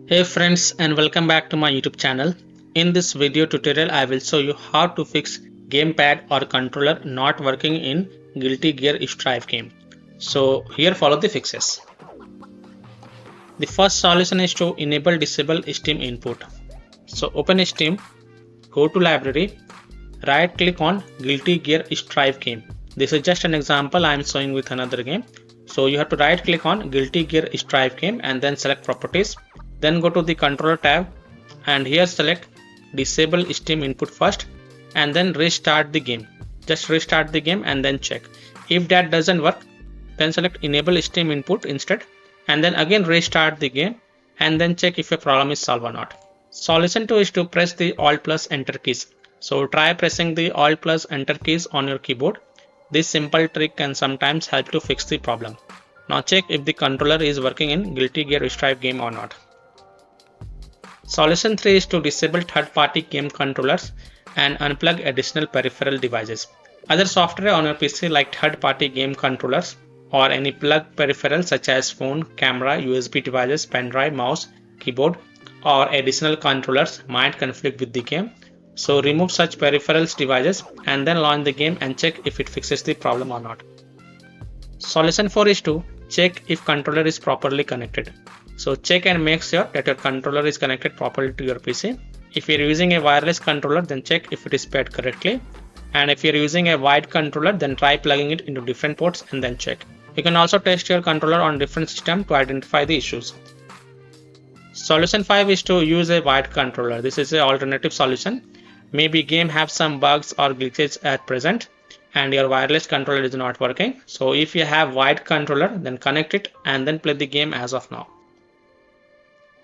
Hey friends, and welcome back to my YouTube channel. In this video tutorial I will show you how to fix gamepad or controller not working in Guilty Gear Strive game. So here follow the fixes. The first solution is to enable disable Steam input. So open Steam, go to library, right click on Guilty Gear Strive game. This is just an example I am showing with another game. So you have to right click on Guilty Gear Strive game and then select properties. Then go to the controller tab and here select disable Steam input first and then restart the game. Just restart the game and then check. If that doesn't work, then select enable Steam input instead and then again restart the game and then check if your problem is solved or not. Solution 2 is to press the Alt plus Enter keys. So try pressing the Alt plus Enter keys on your keyboard. This simple trick can sometimes help to fix the problem. Now check if the controller is working in Guilty Gear Strive game or not. Solution 3 is to disable third-party game controllers and unplug additional peripheral devices. Other software on your PC like third-party game controllers or any plug peripherals such as phone, camera, USB devices, pen drive, mouse, keyboard or additional controllers might conflict with the game. So remove such peripherals devices and then launch the game and check if it fixes the problem or not. Solution 4 is to check if controller is properly connected. So check and make sure that your controller is connected properly to your PC. If you're using a wireless controller, then check if it is paired correctly. And if you're using a wired controller, then try plugging it into different ports and then check. You can also test your controller on different systems to identify the issues. Solution 5 is to use a wired controller. This is an alternative solution. Maybe game have some bugs or glitches at present and your wireless controller is not working. So if you have wired controller, then connect it and then play the game as of now.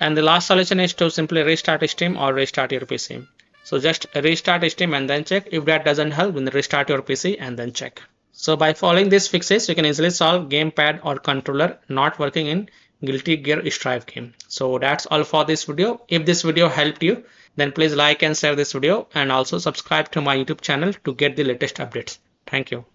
And the last solution is to simply restart Steam or restart your PC. So just restart Steam and then check. If that doesn't help, then restart your PC and then check. So by following these fixes, you can easily solve gamepad or controller not working in Guilty Gear Strive game. So that's all for this video. If this video helped you, then please like and share this video and also subscribe to my YouTube channel to get the latest updates. Thank you.